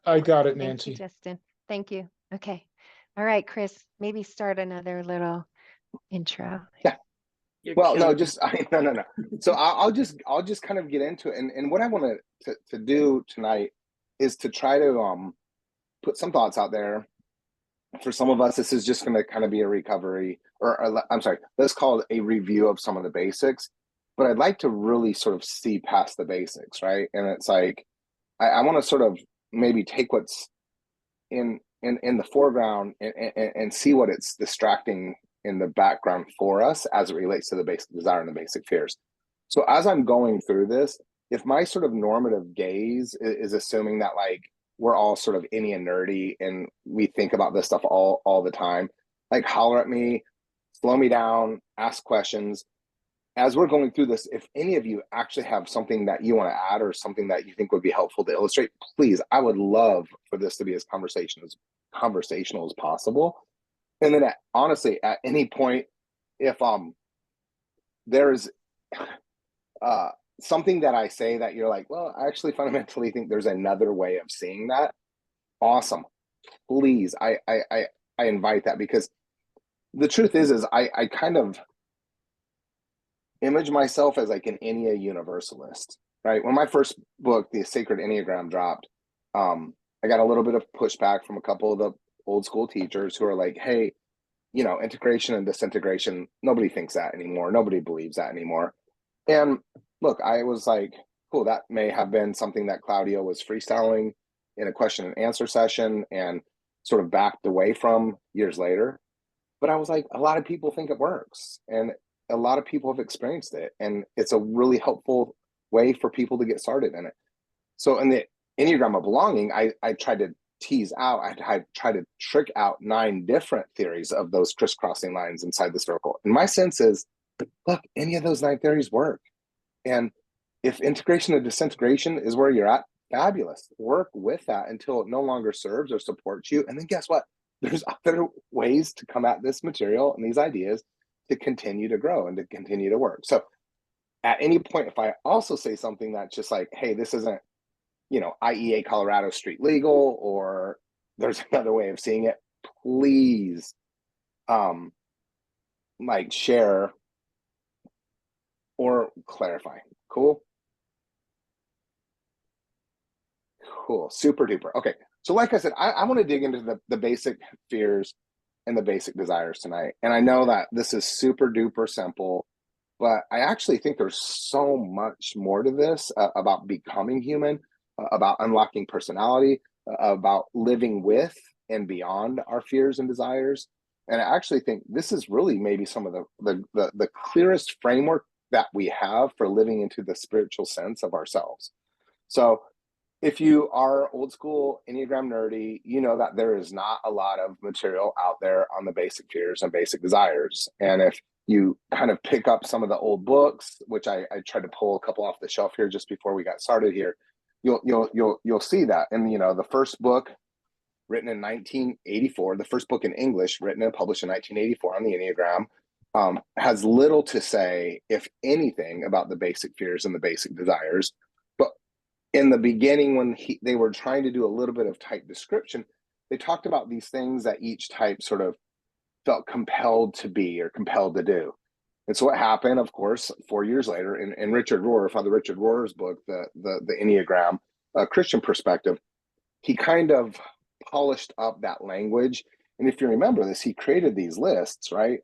I got it, Thank you, Nancy. Justin. Thank you. Okay. All right, Chris, maybe start another little intro. Yeah. You're Well, no, killing just no. So I'll just kind of get into it, and what I want to do tonight is to try to put some thoughts out there. For some of us, this is just going to kind of be a recovery, or I'm sorry, let's call it a review of some of the basics. But I'd like to really sort of see past the basics, right? And it's like I want to sort of maybe take what's in the foreground and see what it's distracting in the background for us as it relates to the basic desire and the basic fears. So as I'm going through this, if my sort of normative gaze is assuming that like we're all sort of innie and nerdy and we think about this stuff all the time, like holler at me, slow me down, ask questions. As we're going through this, if any of you actually have something that you want to add or something that you think would be helpful to illustrate, please, I would love for this to be as conversational as possible. And then honestly, at any point, if there's something that I say that you're like, well, I actually fundamentally think there's another way of seeing that, awesome. Please, I invite that, because the truth is I kind of image myself as like an Ennea universalist, right? When my first book, The Sacred Enneagram, dropped, I got a little bit of pushback from a couple of the old school teachers who are like, hey, integration and disintegration, nobody thinks that anymore. Nobody believes that anymore. And look, I was like, cool, that may have been something that Claudio was freestyling in a question and answer session and sort of backed away from years later. But I was like, a lot of people think it works, and a lot of people have experienced it, and it's a really helpful way for people to get started in it. So in the Enneagram of Belonging, I tried to tease out, I tried to trick out 9 different theories of those crisscrossing lines inside the circle. And my sense is, look, any of those 9 theories work. And if integration and disintegration is where you're at, fabulous. Work with that until it no longer serves or supports you. And then guess what? There's other ways to come at this material and these ideas to continue to grow and to continue to work. So at any point, if I also say something that's just like, hey, this isn't, IEA Colorado Street legal, or there's another way of seeing it, please like share or clarify. Cool. Super duper. Okay. So like I said, I want to dig into the basic fears and the basic desires tonight. And I know that this is super duper simple, but I actually think there's so much more to this about becoming human, about unlocking personality, about living with and beyond our fears and desires. And I actually think this is really maybe some of the clearest framework that we have for living into the spiritual sense of ourselves. So if you are old school Enneagram nerdy, you know that there is not a lot of material out there on the basic fears and basic desires. And if you kind of pick up some of the old books, which I tried to pull a couple off the shelf here just before we got started here, you'll see that. And the first book written in 1984, the first book in English written and published in 1984 on the Enneagram, has little to say, if anything, about the basic fears and the basic desires. But in the beginning, when they were trying to do a little bit of type description, they talked about these things that each type sort of felt compelled to be or compelled to do. And so what happened, of course, 4 years later, in Richard Rohr, Father Richard Rohr's book, the Enneagram, a Christian perspective, he kind of polished up that language. And if you remember this, he created these lists, right?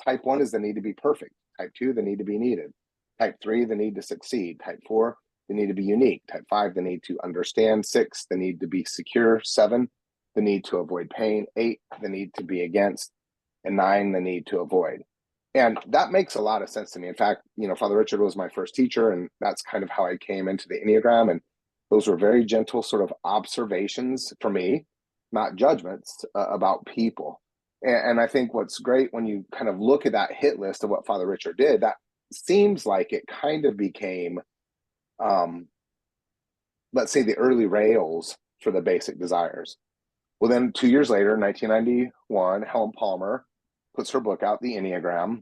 Type 1 is the need to be perfect. Type 2, the need to be needed. Type 3, the need to succeed. Type 4, the need to be unique. Type 5, the need to understand. 6, the need to be secure. 7, the need to avoid pain. 8, the need to be against. And 9, the need to avoid. And that makes a lot of sense to me. In fact, Father Richard was my first teacher, and that's kind of how I came into the Enneagram. And those were very gentle sort of observations for me, not judgments about people. And I think what's great when you kind of look at that hit list of what Father Richard did, that seems like it kind of became, let's say, the early rails for the basic desires. Well, then 2 years later, 1991, Helen Palmer puts her book out, The Enneagram.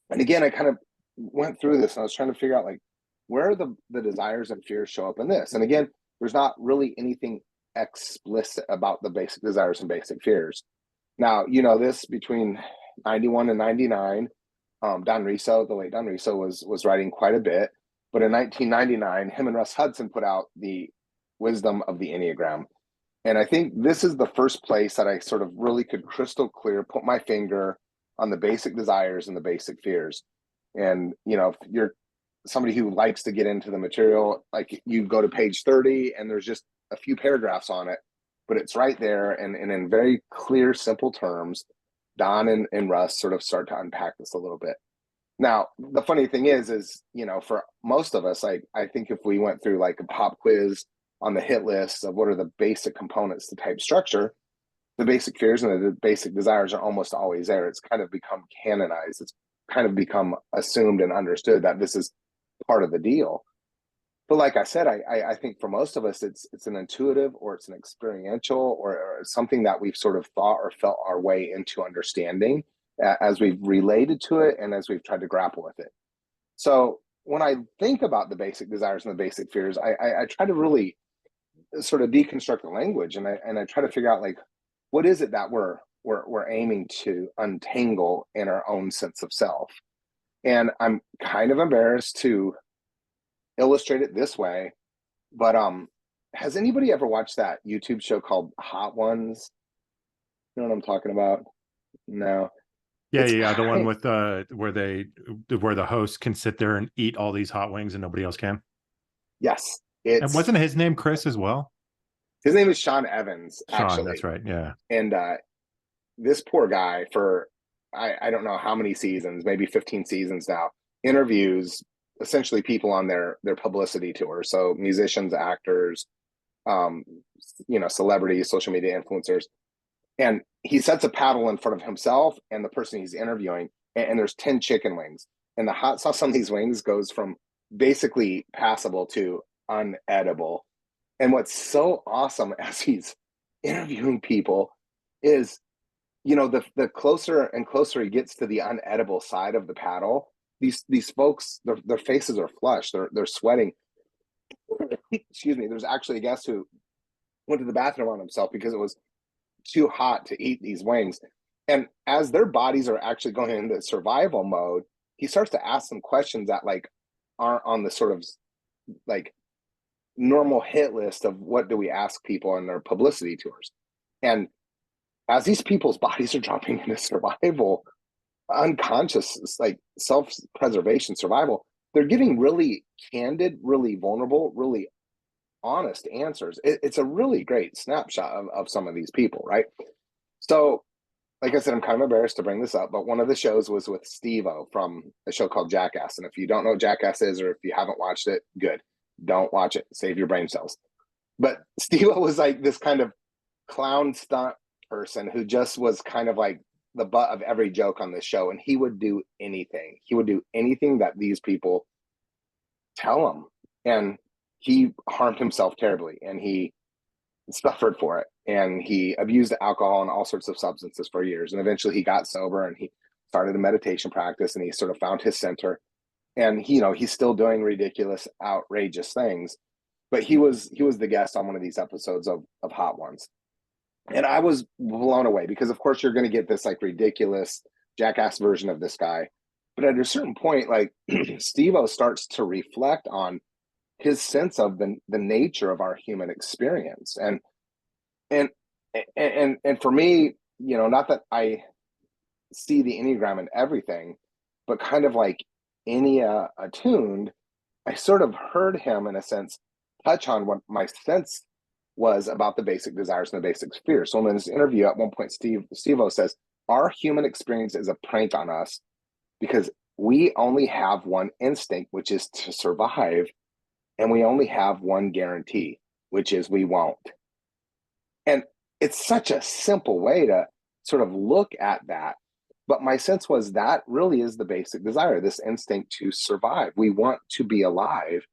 And again, I kind of went through this and I was trying to figure out, like, where the desires and fears show up in this. And again, there's not really anything explicit about the basic desires and basic fears. Now, you know this, between 91 and 99, Don Riso, the late Don Riso, was writing quite a bit. But in 1999, him and Russ Hudson put out the Wisdom of the Enneagram. And I think this is the first place that I sort of really could crystal clear put my finger on the basic desires and the basic fears. And, you know, if you're somebody who likes to get into the material, like, you go to page 30 and there's just a few paragraphs on it, but it's right there. And in very clear, simple terms, Don and Russ sort of start to unpack this a little bit. Now, the funny thing is, you know, for most of us, I think if we went through like a pop quiz on the hit list of what are the basic components to type structure, the basic fears and the basic desires are almost always there. It's kind of become canonized. It's kind of become assumed and understood that this is part of the deal. But like I said, I think for most of us, it's an intuitive, or it's an experiential, or something that we've sort of thought or felt our way into understanding as we've related to it and as we've tried to grapple with it. So when I think about the basic desires and the basic fears, I try to really sort of deconstruct the language, and I try to figure out, like, what is it that we're aiming to untangle in our own sense of self. And I'm kind of embarrassed to illustrate it this way, but has anybody ever watched that YouTube show called Hot Ones? You know what I'm talking about? No. Yeah, It's yeah, the one kind with where the host can sit there and eat all these hot wings and nobody else can. yes, And it's wasn't his name Chris as well? his name is Sean Evans, Sean, actually. that's right. Yeah. And this poor guy, for I don't know how many seasons, maybe 15 seasons now, interviews essentially people on their publicity tour. So musicians, actors, you know, celebrities, social media influencers. And he sets a paddle in front of himself and the person he's interviewing, and there's 10 chicken wings. And the hot sauce on these wings goes from basically passable to unedible. And what's so awesome as he's interviewing people is, you know, the closer and closer he gets to the unedible side of the paddle, these folks, their faces are flushed, they're sweating. Excuse me. There's actually a guest who went to the bathroom on himself because it was too hot to eat these wings. And as their bodies are actually going into survival mode, he starts to ask them questions that, like, aren't on the sort of like normal hit list of what do we ask people on their publicity tours. And as these people's bodies are dropping into survival, unconscious, like self-preservation, survival, they're giving really candid, really vulnerable, really honest answers. It's a really great snapshot of some of these people, right? So, like I said, I'm kind of embarrassed to bring this up, but one of the shows was with Steve-O from a show called Jackass. And if you don't know what Jackass is, or if you haven't watched it, good. Don't watch it. Save your brain cells. But Steve-O was like this kind of clown stunt person who just was kind of like the butt of every joke on this show. And he would do anything. He would do anything that these people tell him. And he harmed himself terribly, and he suffered for it. And he abused alcohol and all sorts of substances for years. And eventually he got sober, and he started a meditation practice, and he sort of found his center. And he, you know, he's still doing ridiculous, outrageous things. But he was the guest on one of these episodes of Hot Ones. And I was blown away because, of course, you're going to get this like ridiculous jackass version of this guy. But at a certain point, like Steve-O starts to reflect on his sense of the nature of our human experience. And for me, you know, not that I see the Enneagram in everything, but kind of like Ennea attuned, I sort of heard him, in a sense, touch on what my sense was about the basic desires and the basic fears. So in this interview, at one point, Steve-O says, our human experience is a prank on us because we only have one instinct, which is to survive. And we only have one guarantee, which is we won't. And it's such a simple way to sort of look at that. But my sense was that really is the basic desire, this instinct to survive. We want to be alive.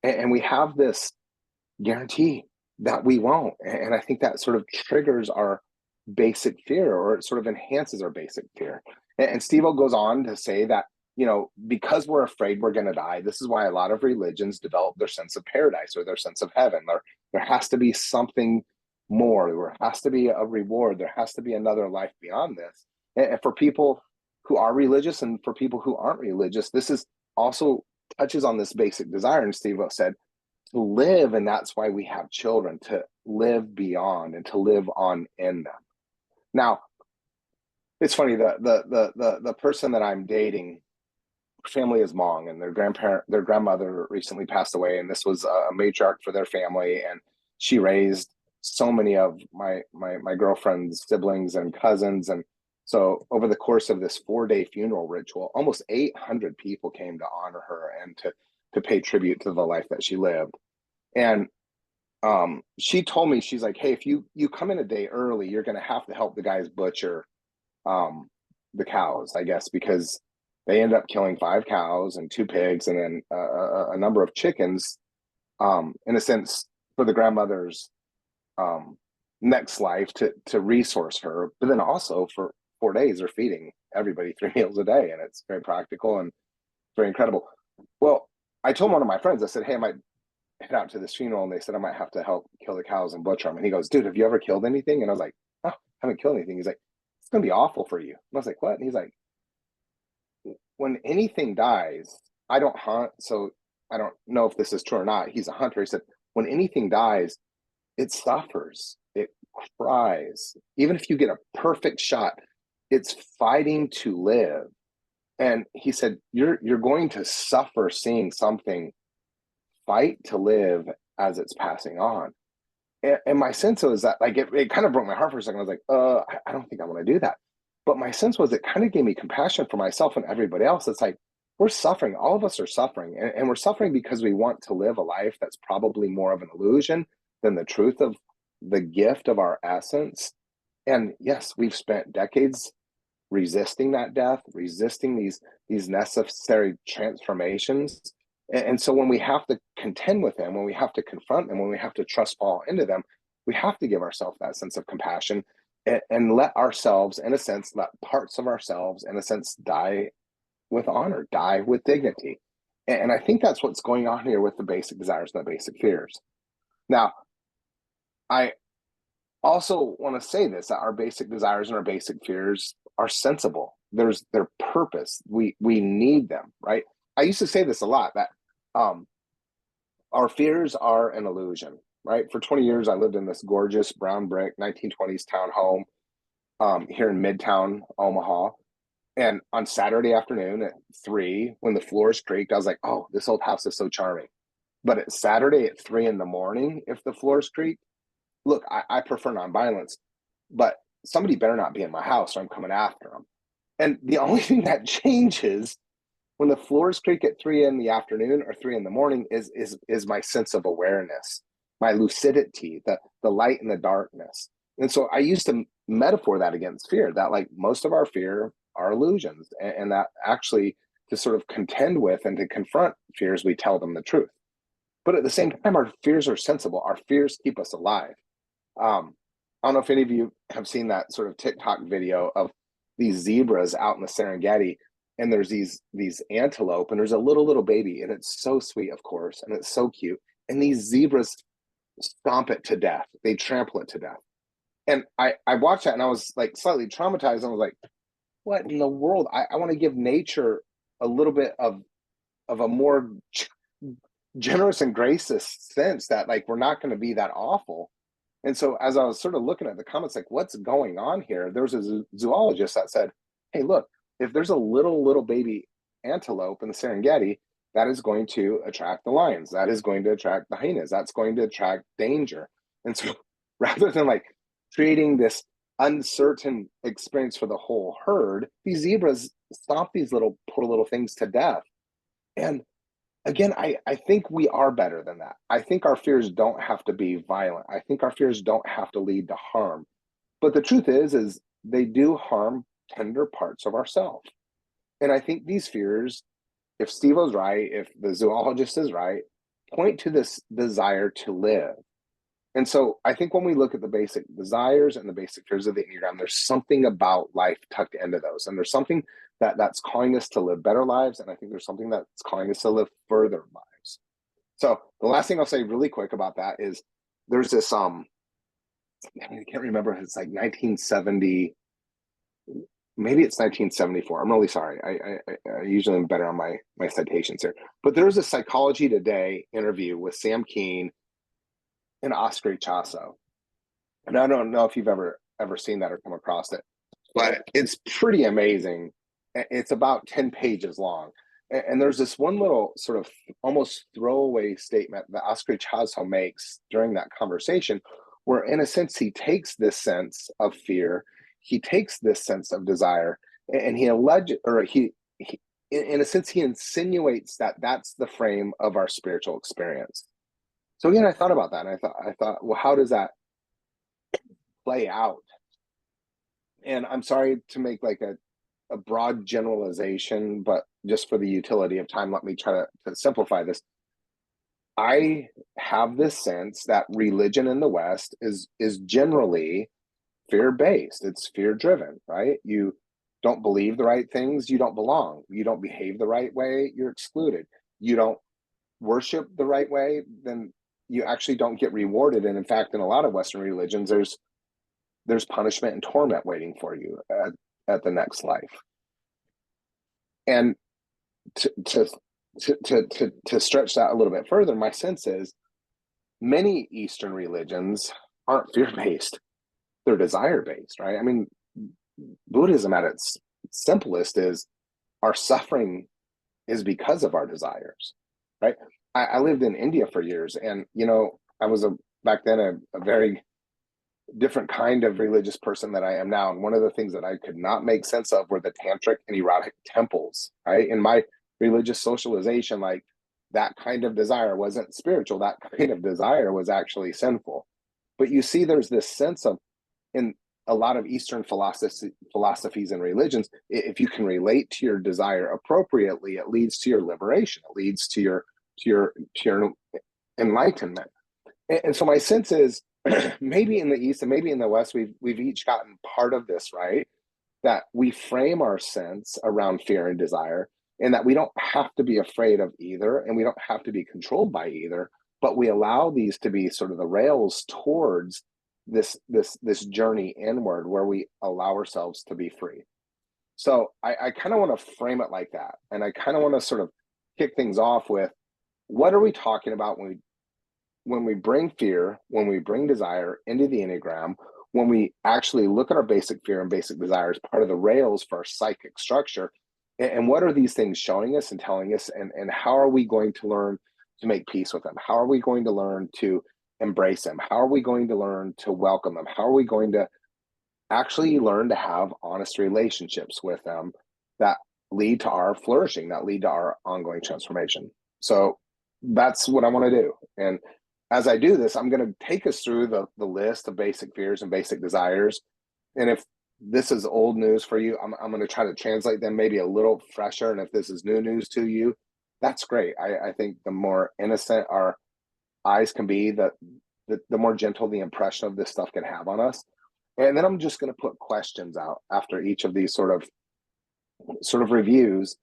And we have this guarantee that we won't. And I think that sort of triggers our basic fear, or it sort of enhances our basic fear. And Steve-O goes on to say that, you know, because we're afraid we're going to die, this is why a lot of religions develop their sense of paradise or their sense of heaven. There has to be something more. There has to be a reward. There has to be another life beyond this. And for people who are religious and for people who aren't religious, this is also touches on this basic desire. And Steve said to live, and that's why we have children, to live beyond and to live on in them. Now, it's funny, the person that I'm dating, family is Hmong, and their grandmother recently passed away, and this was a matriarch for their family, and she raised so many of my girlfriend's siblings and cousins. And so over the course of this 4-day funeral ritual, almost 800 people came to honor her and to pay tribute to the life that she lived. And she told me, she's like, hey, if you come in a day early, you're going to have to help the guys butcher the cows, I guess, because they end up killing 5 cows and 2 pigs and then a number of chickens, in a sense, for the grandmother's next life to resource her. But then also for 4 days, they're feeding everybody 3 meals a day, and it's very practical and very incredible. Well, I told one of my friends, I said, hey, I might head out to this funeral, and they said I might have to help kill the cows and butcher them. And he goes, dude, have you ever killed anything? And I was like, oh, I haven't killed anything. He's like, it's gonna be awful for you. And I was like, what? And he's like, when anything dies, I don't hunt, so I don't know if this is true or not. He's a hunter. He said, when anything dies, it suffers, it cries. Even if you get a perfect shot, it's fighting to live. And he said, you're going to suffer seeing something fight to live as it's passing on. And my sense was that, like, it kind of broke my heart for a second. I was like, I don't think I want to do that. But my sense was it kind of gave me compassion for myself and everybody else. It's like, we're suffering. All of us are suffering. And we're suffering because we want to live a life that's probably more of an illusion than the truth of the gift of our essence. And yes, we've spent decades resisting that death, resisting these necessary transformations. And so when we have to contend with them, when we have to confront them, when we have to trust fall into them, we have to give ourselves that sense of compassion and let ourselves, in a sense, let parts of ourselves, in a sense, die with honor, die with dignity. And I think that's what's going on here with the basic desires and the basic fears. Now, I also want to say this, that our basic desires and our basic fears are sensible. There's their purpose. We need them, right? I used to say this a lot, that our fears are an illusion, right? For 20 years, I lived in this gorgeous brown brick 1920s townhome here in Midtown Omaha. And on Saturday afternoon at 3, when the floors creaked, I was like, oh, this old house is so charming. But it's Saturday at 3 in the morning, if the floors creak, look, I prefer nonviolence, but somebody better not be in my house or I'm coming after them. And the only thing that changes when the floors creak at 3 in the afternoon or 3 in the morning is my sense of awareness, my lucidity, the light and the darkness. And so I used to metaphor that against fear, that like most of our fear are illusions, and that actually to sort of contend with and to confront fears, we tell them the truth. But at the same time, our fears are sensible. Our fears keep us alive. I don't know if any of you have seen that sort of TikTok video of these zebras out in the Serengeti, and there's these antelope, and there's a little baby, and it's so sweet, of course, and it's so cute. And these zebras stomp it to death. They trample it to death. And I watched that, and I was like slightly traumatized. And I was like, what in the world? I want to give nature a little bit of a more generous and gracious sense, that like we're not going to be that awful. And so as I was sort of looking at the comments, like, what's going on here? There was a zoologist that said, hey, look, if there's a little baby antelope in the Serengeti, that is going to attract the lions. That is going to attract the hyenas. That's going to attract danger. And so rather than like creating this uncertain experience for the whole herd, these zebras stomp these poor little things to death. And again, I think we are better than that. I think our fears don't have to be violent. I think our fears don't have to lead to harm. But the truth is they do harm tender parts of ourselves. And I think these fears, if Steve-O's right, if the zoologist is right, point to this desire to live. And so I think when we look at the basic desires and the basic fears of the Enneagram, there's something about life tucked into those. And there's something that's calling us to live better lives. And I think there's something that's calling us to live further lives. So the last thing I'll say really quick about that is there's this I can't remember if it's like 1970, maybe it's 1974. I'm really sorry. I usually am better on my citations here. But there was a Psychology Today interview with Sam Keen and Oscar Chasso. And I don't know if you've ever seen that or come across it, but it's pretty amazing. It's about 10 pages long. And there's this one little sort of almost throwaway statement that Oscar Chasso makes during that conversation, where in a sense, he takes this sense of fear, he takes this sense of desire, and he in a sense, he insinuates that that's the frame of our spiritual experience. So again, I thought about that, and I thought, well, how does that play out? And I'm sorry to make like a broad generalization, but just for the utility of time, let me try to simplify this. I have this sense that religion in the West is generally fear-based. It's fear-driven, right? You don't believe the right things, you don't belong. You don't behave the right way, you're excluded. You don't worship the right way, then you actually don't get rewarded. And in fact, in a lot of Western religions, there's punishment and torment waiting for you at the next life. And to stretch that a little bit further, my sense is many Eastern religions aren't fear-based, they're desire-based, right? I mean, Buddhism at its simplest is our suffering is because of our desires, right? I lived in India for years, and I was back then a very different kind of religious person that I am now. And one of the things that I could not make sense of were the tantric and erotic temples, right? In my religious socialization, like that kind of desire wasn't spiritual. That kind of desire was actually sinful. But you see, there's this sense of, in a lot of Eastern philosophies and religions, if you can relate to your desire appropriately, it leads to your liberation. It leads to your enlightenment. And so my sense is, maybe in the East and maybe in the West, we've each gotten part of this, right? That we frame our sense around fear and desire, and that we don't have to be afraid of either, and we don't have to be controlled by either, but we allow these to be sort of the rails towards this journey inward where we allow ourselves to be free. So I kind of want to frame it like that. And I kind of want to sort of kick things off with, what are we talking about when we bring fear, when we bring desire into the Enneagram, when we actually look at our basic fear and basic desire as part of the rails for our psychic structure, and what are these things showing us and telling us, and how are we going to learn to make peace with them? How are we going to learn to embrace them? How are we going to learn to welcome them? How are we going to actually learn to have honest relationships with them that lead to our flourishing, that lead to our ongoing transformation? So that's what I want to do. And as I do this, I'm going to take us through the list of basic fears and basic desires. And if this is old news for you, I'm going to try to translate them maybe a little fresher. And if this is new news to you, that's great. I think the more innocent our eyes can be, the more gentle the impression of this stuff can have on us. And then I'm just going to put questions out after each of these sort of reviews.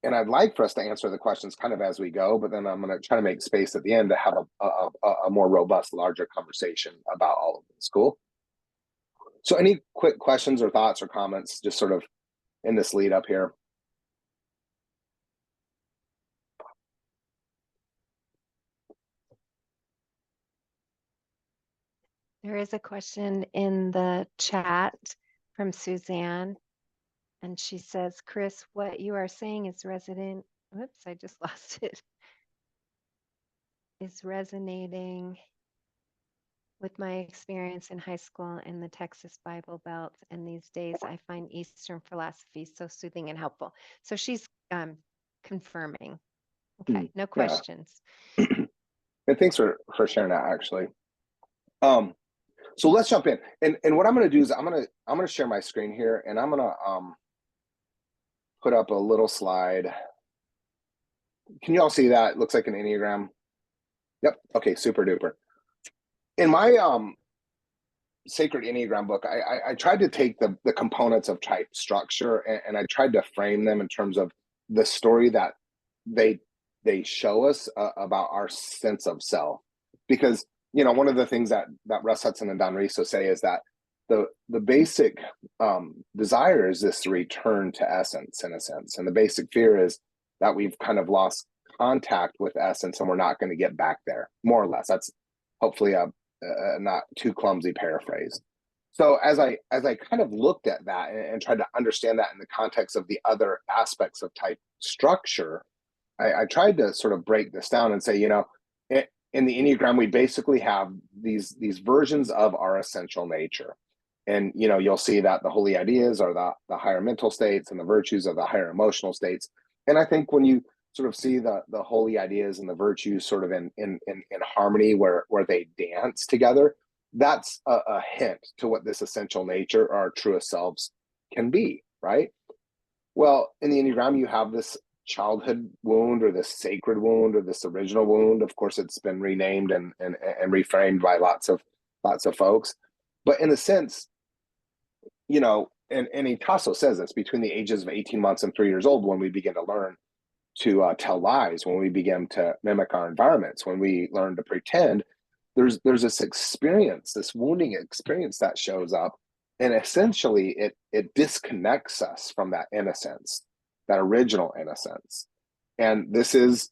And I'd like for us to answer the questions kind of as we go, but then I'm going to try to make space at the end to have a more robust, larger conversation about all of this. Cool? So any quick questions or thoughts or comments just sort of in this lead up here? There is a question in the chat from Suzanne, and she says, Chris, what you are saying is resonating. Whoops, I just lost it. Is resonating with my experience in high school in the Texas Bible Belt. And these days I find Eastern philosophy so soothing and helpful. So she's confirming. Okay, no questions. And thanks for sharing that, actually. So let's jump in. And what I'm going to do is I'm going to share my screen here, and I'm going to put up a little slide. Can you all see that? It looks like an Enneagram. Yep. Okay, super duper. In my sacred Enneagram book, I tried to take the components of type structure, and I tried to frame them in terms of the story that they show us about our sense of self. Because one of the things that Russ Hudson and Don Riso say is that the basic desire is this return to essence, in a sense, and the basic fear is that we've kind of lost contact with essence and we're not going to get back there, more or less. That's hopefully a not too clumsy paraphrase. So as I kind of looked at that and tried to understand that in the context of the other aspects of type structure, I tried to sort of break this down and say, in the Enneagram, we basically have these versions of our essential nature. And, you'll see that the holy ideas are the higher mental states and the virtues are the higher emotional states. And I think when you sort of see the holy ideas and the virtues sort of in harmony where they dance together, that's a hint to what this essential nature, our truest selves, can be, right? Well, in the Enneagram, you have this childhood wound or this sacred wound or this original wound. Of course, it's been renamed and reframed by lots of folks. But in a sense, and Itasso says this, between the ages of 18 months and 3 years old, when we begin to learn to tell lies, when we begin to mimic our environments, when we learn to pretend, there's this experience, this wounding experience that shows up, and essentially it disconnects us from that innocence, that original innocence. And this is,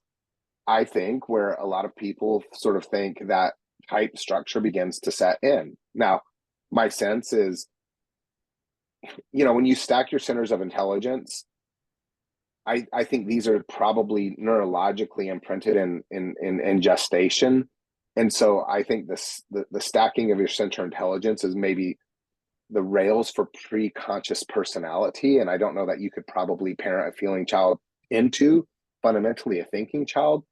I think, where a lot of people sort of think that type structure begins to set in. Now, my sense is, when you stack your centers of intelligence, I think these are probably neurologically imprinted in gestation. And so I think the stacking of your center intelligence is maybe the rails for pre-conscious personality. And I don't know that you could probably parent a feeling child into fundamentally a thinking child.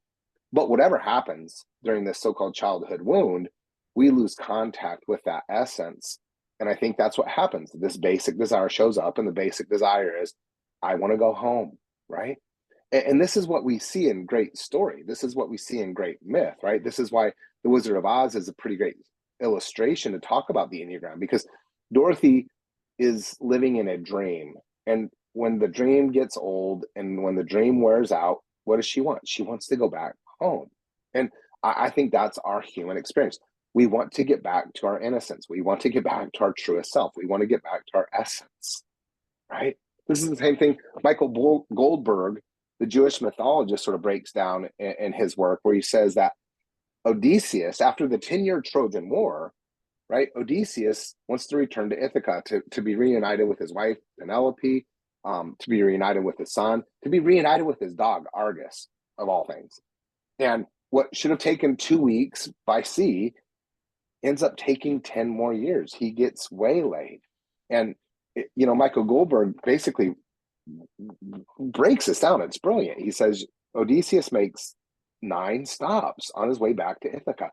But whatever happens during this so-called childhood wound, we lose contact with that essence. And I think that's what happens. This basic desire shows up, and the basic desire is, I want to go home, right? And this is what we see in great story. This is what we see in great myth, right? This is why The Wizard of Oz is a pretty great illustration to talk about the Enneagram, because Dorothy is living in a dream. And when the dream gets old and when the dream wears out, what does she want? She wants to go back home. And I think that's our human experience. We want to get back to our innocence. We want to get back to our truest self. We want to get back to our essence, right? This is the same thing Michael Goldberg, the Jewish mythologist, sort of breaks down in his work, where he says that Odysseus, after the 10-year Trojan War, right? Odysseus wants to return to Ithaca to be reunited with his wife, Penelope, to be reunited with his son, to be reunited with his dog, Argus, of all things. And what should have taken 2 weeks by sea ends up taking 10 more years. He gets waylaid. And, Michael Goldberg basically breaks this down. It's brilliant. He says Odysseus makes 9 stops on his way back to Ithaca,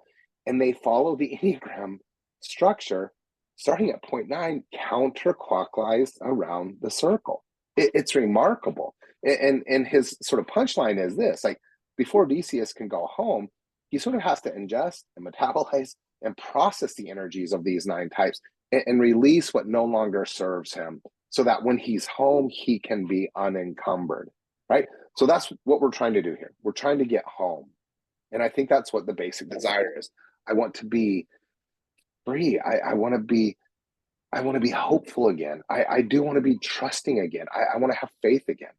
and they follow the Enneagram structure, starting at point 9, counterclockwise around the circle. It's remarkable. And his sort of punchline is this: like, before Odysseus can go home, he sort of has to ingest and metabolize and process the energies of these 9 types and release what no longer serves him, so that when he's home, he can be unencumbered, right? So that's what we're trying to do here. We're trying to get home. And I think that's what the basic desire is. I want to be free. I want to be hopeful again. I do want to be trusting again. I want to have faith again.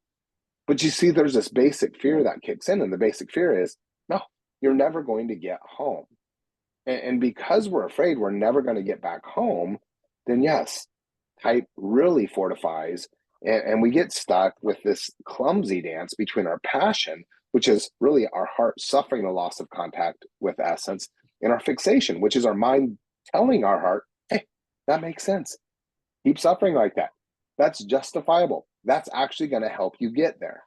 But you see, there's this basic fear that kicks in, and the basic fear is, no, you're never going to get home. And because we're afraid we're never going to get back home, then yes, type really fortifies, and we get stuck with this clumsy dance between our passion, which is really our heart suffering the loss of contact with essence, and our fixation, which is our mind telling our heart, hey, that makes sense. Keep suffering like that. That's justifiable. That's actually going to help you get there.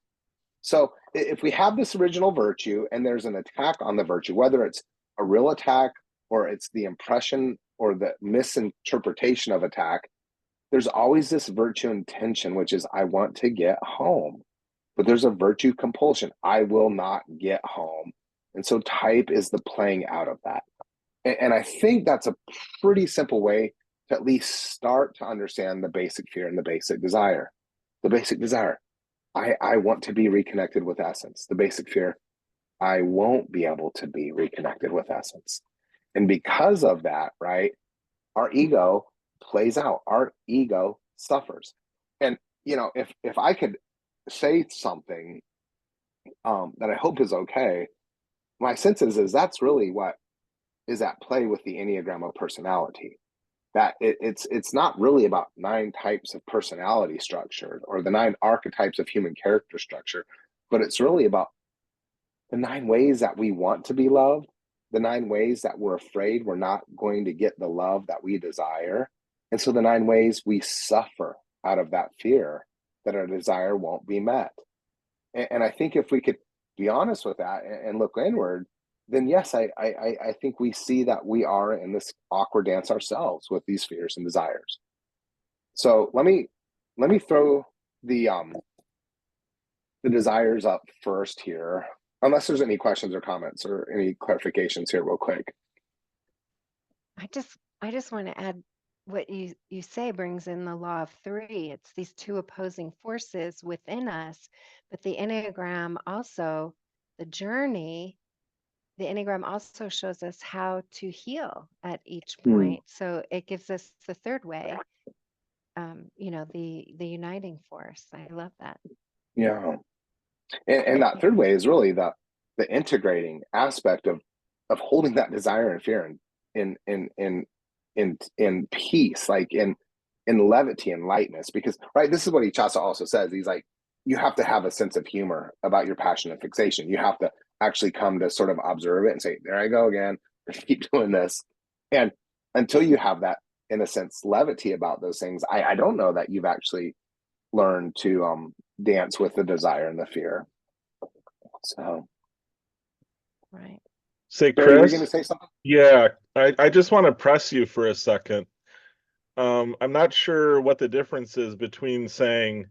So if we have this original virtue and there's an attack on the virtue, whether it's a real attack or it's the impression or the misinterpretation of attack, there's always this virtue intention, which is, I want to get home. But there's a virtue compulsion. I will not get home. And so type is the playing out of that. And I think that's a pretty simple way to at least start to understand the basic fear and the basic desire. The basic desire, I want to be reconnected with essence. The basic fear, I won't be able to be reconnected with essence. And because of that, right, our ego plays out, our ego suffers. And, if I could say something that I hope is okay, my sense is that's really what is at play with the Enneagram of personality. That it's not really about 9 types of personality structure or the 9 archetypes of human character structure, but it's really about the 9 ways that we want to be loved, the 9 ways that we're afraid we're not going to get the love that we desire, and so the 9 ways we suffer out of that fear that our desire won't be met. And I think if we could be honest with that and look inward, then yes, I think we see that we are in this awkward dance ourselves with these fears and desires. So let me throw the desires up first here, unless there's any questions or comments or any clarifications here real quick. I just want to add what you say brings in the law of 3. It's these 2 opposing forces within us, but the Enneagram also, the Enneagram also shows us how to heal at each point. So it gives us the 3rd way, the uniting force. I love that. Yeah. And that 3rd way is really the integrating aspect of holding that desire and fear in peace, like in levity and lightness. Because right, this is what Heuertz also says. He's like, you have to have a sense of humor about your passion and fixation. You have to actually come to sort of observe it and say, there I go again, keep doing this. And until you have that, in a sense, levity about those things, I don't know that you've actually learned to dance with the desire and the fear. So, right. Say, Barry, you're Chris, going to say something? yeah, I just want to press you for a second. I'm not sure what the difference is between saying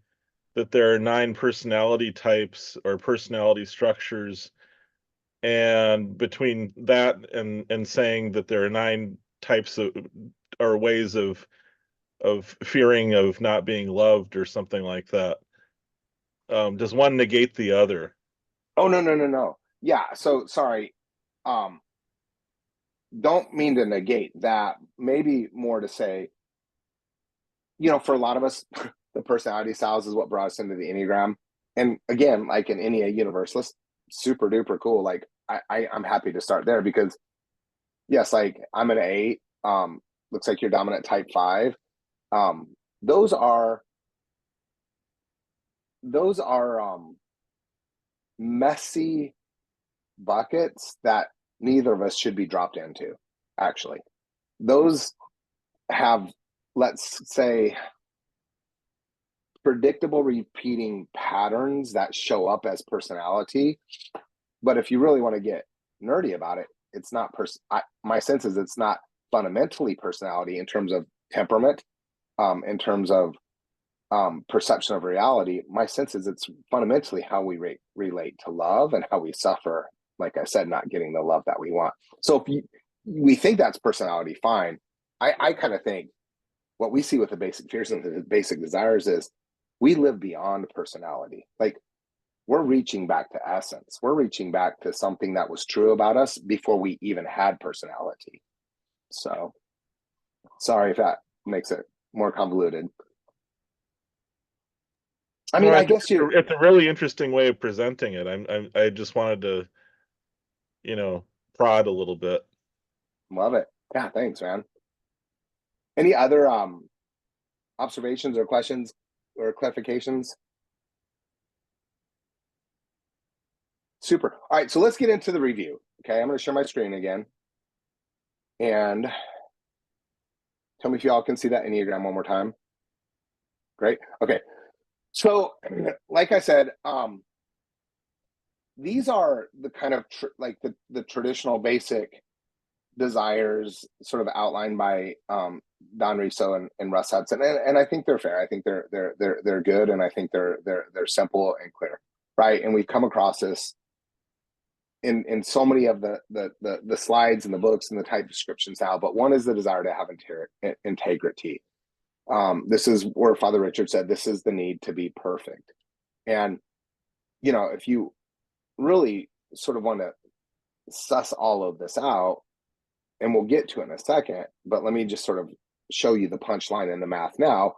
that there are 9 personality types or personality structures, and between that and saying that there are 9 types of or ways of fearing of not being loved or something like that. Does one negate the other? Oh, no. Yeah. So sorry. Don't mean to negate that. Maybe more to say, for a lot of us, the personality styles is what brought us into the Enneagram. And again, like an Ennea universalist, super duper cool. Like I'm happy to start there because yes, like I'm an 8. Looks like you're dominant type 5. Those are messy buckets that neither of us should be dropped into. Actually, those have, let's say, predictable repeating patterns that show up as personality. But if you really want to get nerdy about it, it's not my sense is it's not fundamentally personality in terms of temperament, in terms of perception of reality. My sense is it's fundamentally how we relate to love and how we suffer, like I said, not getting the love that we want. So if we think that's personality, fine. I kind of think what we see with the basic fears and the basic desires is we live beyond personality. Like we're reaching back to essence. We're reaching back to something that was true about us before we even had personality. So sorry if that makes it more convoluted. I mean, I guess it's a really interesting way of presenting it. I just wanted to, prod a little bit. Love it. Yeah, thanks, man. Any other observations or questions or clarifications? Super. All right, so let's get into the review. Okay, I'm going to share my screen again. And tell me if y'all can see that Enneagram one more time. Great. Okay. So, like I said, these are the kind of the traditional basic desires sort of outlined by Don Riso and Russ Hudson, and I think they're fair. I think they're good, and I think they're simple and clear, right? And we've come across this in so many of the slides and the books and the type descriptions now. But one is the desire to have integrity. This is where Father Richard said this is the need to be perfect, and if you really sort of want to suss all of this out and we'll get to it in a second, but let me just sort of show you the punchline in the math now.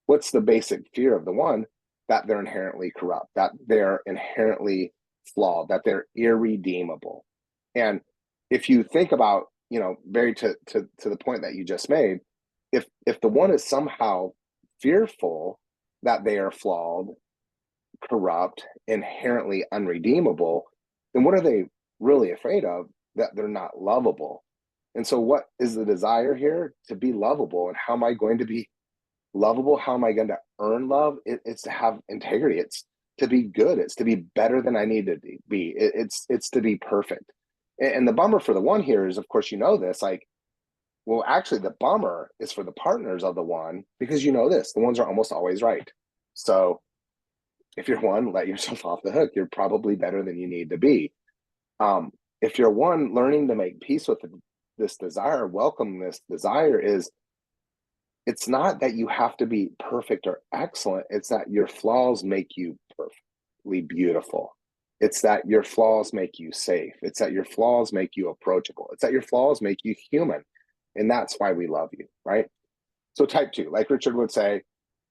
What's the basic fear of the one? That they're inherently corrupt, that they're inherently flawed, that they're irredeemable. And if you think about, very to the point that you just made, if the one is somehow fearful that they are flawed, corrupt, inherently unredeemable, then what are they really afraid of? That they're not lovable. And so what is the desire here? To be lovable. And how am I going to be lovable? How am I going to earn love? It's to have integrity. It's to be good. It's to be better than I need to be. It's to be perfect. And the bummer for the one here is, of course, this, like, well, actually the bummer is for the partners of the one, because this, the ones are almost always right. So if you're one, let yourself off the hook. You're probably better than you need to be. If you're one, learning to make peace with this desire, welcome this desire, it's not that you have to be perfect or excellent. It's that your flaws make you perfectly beautiful. It's that your flaws make you safe. It's that your flaws make you approachable. It's that your flaws make you human. And that's why we love you, right? So type 2, like Richard would say,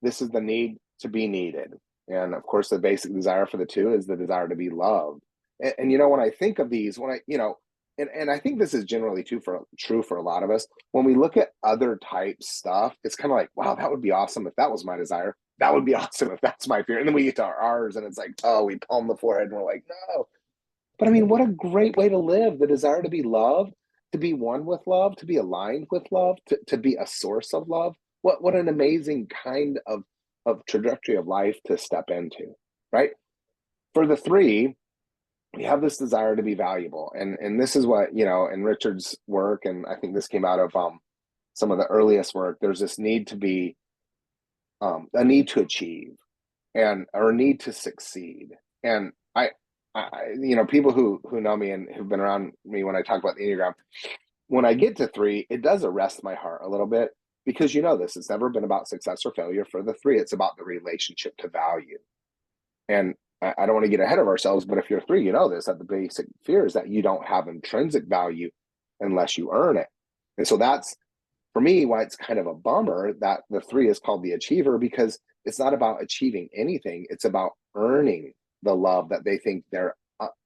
this is the need to be needed. And of course, the basic desire for the 2 is the desire to be loved. And when I think of these, and I think this is generally true for a lot of us, when we look at other type stuff, it's kind of like, wow, that would be awesome if that was my desire. That would be awesome if that's my fear. And then we get to ours and it's like, oh, we palm the forehead and we're like, no. But I mean, what a great way to live. The desire to be loved, to be one with love, to be aligned with love, to be a source of love. What an amazing kind of trajectory of life to step into, right? For the 3, we have this desire to be valuable. And this is what, in Richard's work, and I think this came out of some of the earliest work, there's this need to be, a need to achieve, or a need to succeed. And I people who know me and who've been around me when I talk about the Enneagram, when I get to 3, it does arrest my heart a little bit, because this, it's never been about success or failure for the 3. It's about the relationship to value. And I don't want to get ahead of ourselves, but if you're 3, this, that the basic fear is that you don't have intrinsic value unless you earn it. And so that's, for me, why it's kind of a bummer that the 3 is called the achiever, because it's not about achieving anything. It's about earning the love that they think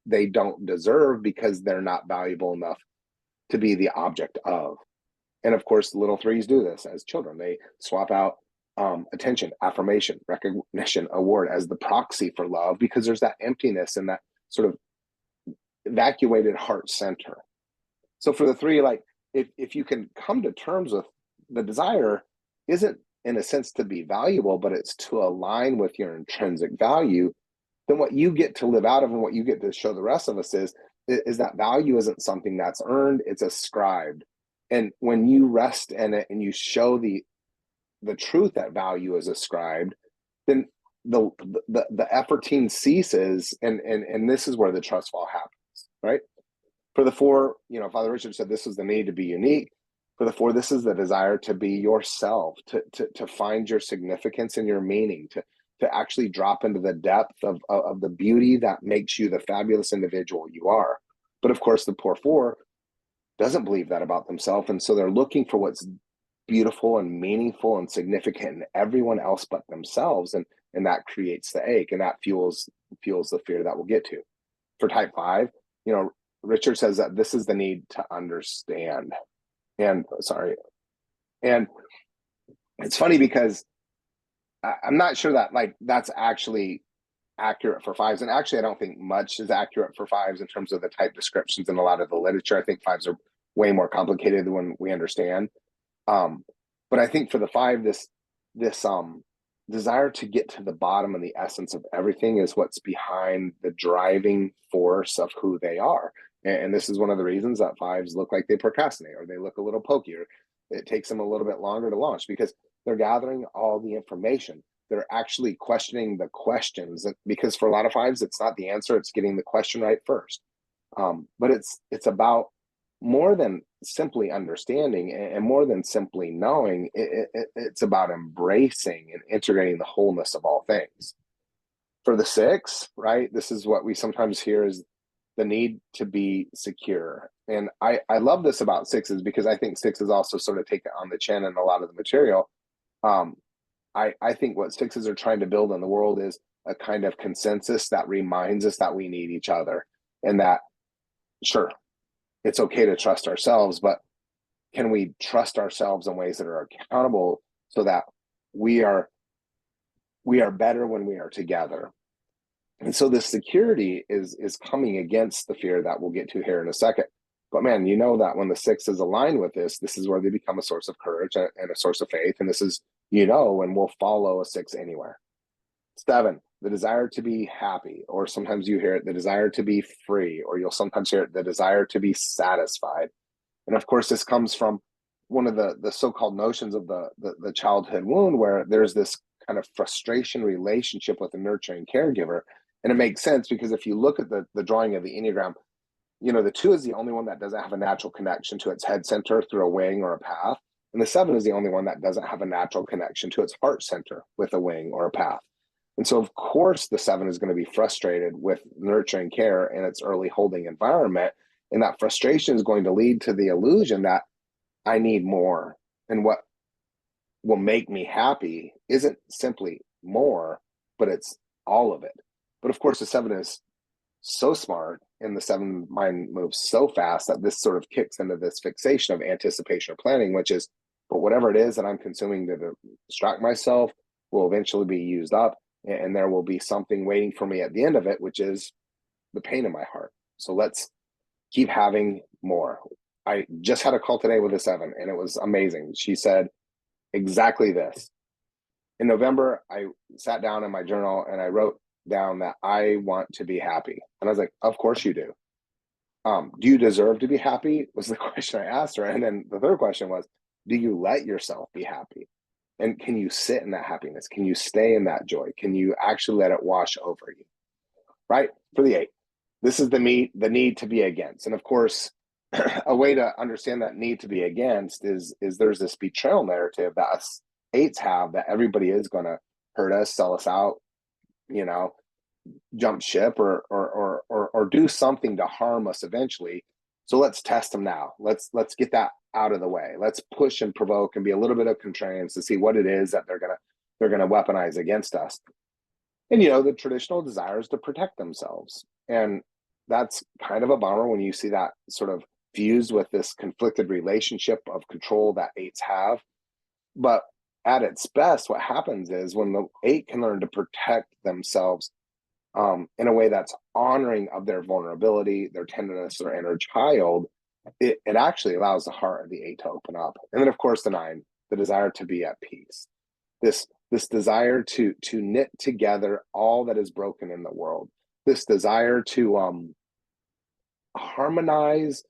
they don't deserve, because they're not valuable enough to be the object of. And of course, the little 3s do this as children. They swap out attention, affirmation, recognition, award as the proxy for love, because there's that emptiness and that sort of evacuated heart center. So for the 3, like, if you can come to terms with the desire isn't in a sense to be valuable, but it's to align with your intrinsic value, then what you get to live out of and what you get to show the rest of us is that value isn't something that's earned, it's ascribed. And when you rest in it and you show the truth that value is ascribed, then the efforting ceases, and this is where the trust fall happens, right? For the 4, Father Richard said this is the need to be unique. For the 4, this is the desire to be yourself, to find your significance and your meaning, to actually drop into the depth of the beauty that makes you the fabulous individual you are. But of course, the poor 4 doesn't believe that about themselves, and so they're looking for what's beautiful and meaningful and significant in everyone else but themselves, and that creates the ache, and that fuels the fear that we'll get to. For type 5, Richard says that this is the need to understand. And it's funny because I'm not sure that that's actually accurate for 5s. And actually, I don't think much is accurate for 5s in terms of the type descriptions in a lot of the literature. I think 5s are way more complicated than we understand. But I think for the 5, this desire to get to the bottom and the essence of everything is what's behind the driving force of who they are. And this is one of the reasons that 5s look like they procrastinate, or they look a little pokey, or it takes them a little bit longer to launch, because they're gathering all the information. They're actually questioning the questions, because for a lot of 5s, it's not the answer, it's getting the question right first. But it's about more than simply understanding and more than simply knowing. It's about embracing and integrating the wholeness of all things. For the 6, right, this is what we sometimes hear is the need to be secure. And I love this about sixes, because I think sixes also sort of take it on the chin in a lot of the material. I think what sixes are trying to build in the world is a kind of consensus that reminds us that we need each other, and that, sure, it's okay to trust ourselves, but can we trust ourselves in ways that are accountable, so that we are better when we are together. And so this security is coming against the fear that we'll get to here in a second. But man, you know that when the six is aligned with this is where they become a source of courage and a source of faith. And this is, and we'll follow a six anywhere. 7, the desire to be happy, or sometimes you hear it, the desire to be free, or you'll sometimes hear it, the desire to be satisfied. And of course, this comes from one of the so-called notions of the childhood wound, where there's this kind of frustration relationship with a nurturing caregiver. And it makes sense, because if you look at the drawing of the Enneagram, the 2 is the only one that doesn't have a natural connection to its head center through a wing or a path. And the 7 is the only one that doesn't have a natural connection to its heart center with a wing or a path. And so, of course, the 7 is going to be frustrated with nurturing care in its early holding environment. And that frustration is going to lead to the illusion that I need more. And what will make me happy isn't simply more, but it's all of it. But of course, the 7 is so smart, and the 7 mind moves so fast, that this sort of kicks into this fixation of anticipation or planning, which is, but whatever it is that I'm consuming to distract myself will eventually be used up, and there will be something waiting for me at the end of it, which is the pain in my heart. So let's keep having more. I just had a call today with a 7, and it was amazing. She said exactly this. In November, I sat down in my journal and I wrote down that I want to be happy. And I was like, of course you do. Do you deserve to be happy? Was the question I asked her. And then the third question was, do you let yourself be happy? And can you sit in that happiness? Can you stay in that joy? Can you actually let it wash over you? Right? For the 8, this is the need to be against. And of course, a way to understand that need to be against is there's this betrayal narrative that us 8s have, that everybody is going to hurt us, sell us out, jump ship, or do something to harm us eventually. So let's test them now. Let's get that out of the way. Let's push and provoke and be a little bit of contrarians to see what it is that they're gonna weaponize against us. And the traditional desire is to protect themselves, and that's kind of a bummer when you see that sort of fused with this conflicted relationship of control that 8s have. But at its best, what happens is when the 8 can learn to protect themselves in a way that's honoring of their vulnerability, their tenderness, their inner child, it actually allows the heart of the 8 to open up. And then, of course, the 9, the desire to be at peace. This desire to knit together all that is broken in the world. This desire to harmonize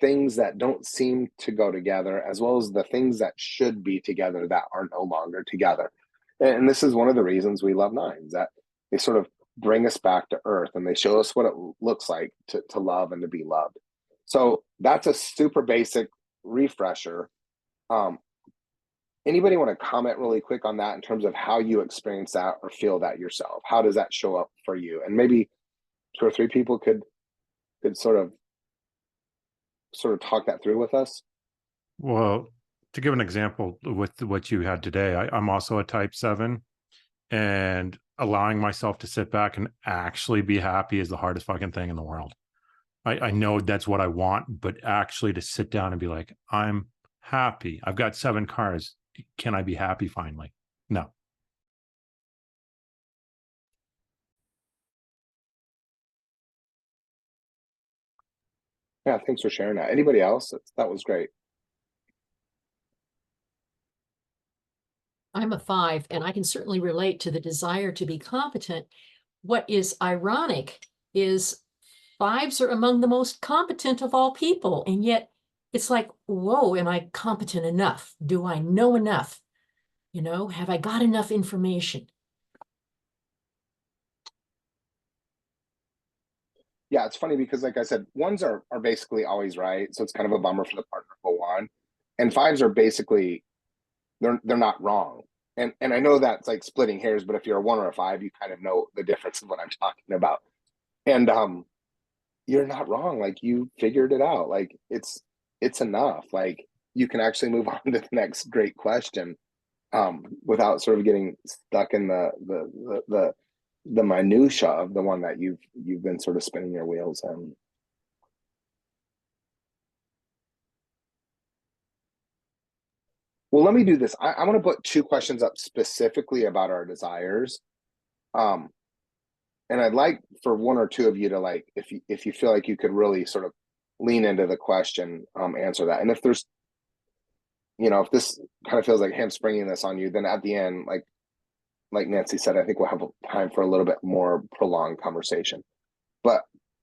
things that don't seem to go together, as well as the things that should be together that are no longer together. And this is one of the reasons we love 9s, that they sort of bring us back to earth, and they show us what it looks like to love and to be loved. So that's a super basic refresher. Anybody want to comment really quick on that in terms of how you experience that or feel that yourself? How does that show up for you? And maybe 2 or 3 people could sort of talk that through with us. Well, to give an example with what you had today, I'm also a type 7, and allowing myself to sit back and actually be happy is the hardest fucking thing in the world. I know that's what I want, but actually to sit down and be like, I'm happy. I've got 7 cars. Can I be happy finally? No. Yeah, thanks for sharing that. Anybody else? That was great. I'm a 5, and I can certainly relate to the desire to be competent. What is ironic is 5s are among the most competent of all people, and yet it's like, whoa, am I competent enough? Do I know enough? Have I got enough information? Yeah, it's funny because, like I said, 1s are basically always right, so it's kind of a bummer for the partner of a 1, and 5s are basically they're not wrong. And I know that's like splitting hairs, but if you're a 1 or a 5, you kind of know the difference of what I'm talking about. And you're not wrong. Like, you figured it out. Like, it's enough. Like, you can actually move on to the next great question, without sort of getting stuck in the minutia of the one that you've been sort of spinning your wheels in. Well, let me do this. I want to put 2 questions up specifically about our desires. And I'd like for 1 or 2 of you to, like, if you feel like you could really sort of lean into the question, answer that. And if there's, if this kind of feels like him springing this on you, then at the end, like Nancy said, I think we'll have time for a little bit more prolonged conversation. But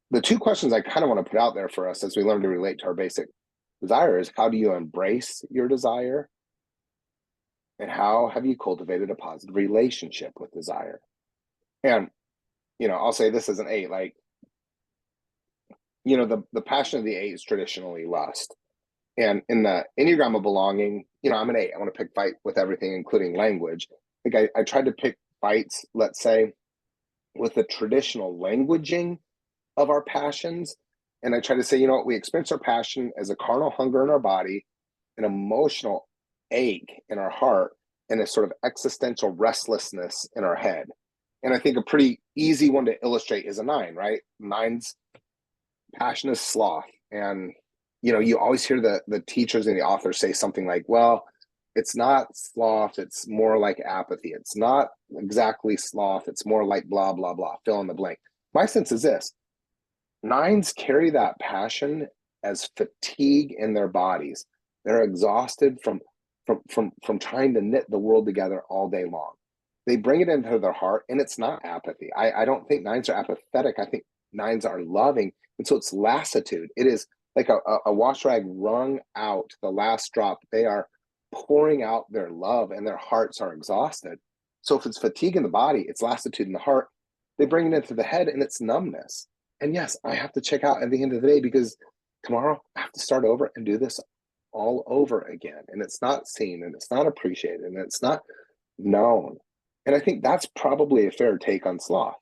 the 2 questions I kind of want to put out there for us as we learn to relate to our basic desire is, how do you embrace your desire? And how have you cultivated a positive relationship with desire? And, I'll say this as an 8, like, the passion of the 8 is traditionally lust. And in the Enneagram of belonging, I'm an 8. I want to pick fight with everything, including language. Like, I tried to pick fights, let's say, with the traditional languaging of our passions. And I try to say, we experience our passion as a carnal hunger in our body, an emotional ache in our heart, and a sort of existential restlessness in our head. And I think a pretty easy one to illustrate is a 9, right? 9's passion is sloth. And, you always hear the teachers and the authors say something like, well, it's not sloth, it's more like apathy. It's not exactly sloth, it's more like blah, blah, blah, fill in the blank. My sense is this: 9s carry that passion as fatigue in their bodies. They're exhausted from trying to knit the world together all day long. They bring it into their heart, and it's not apathy. I don't think 9s are apathetic. I think 9s are loving. And so it's lassitude. It is like a wash rag wrung out, the last drop. They are pouring out their love, and their hearts are exhausted. So if it's fatigue in the body, it's lassitude in the heart. They bring it into the head, and it's numbness. And yes, I have to check out at the end of the day, because tomorrow I have to start over and do this all over again. And it's not seen, and it's not appreciated, and it's not known. And I think that's probably a fair take on sloth.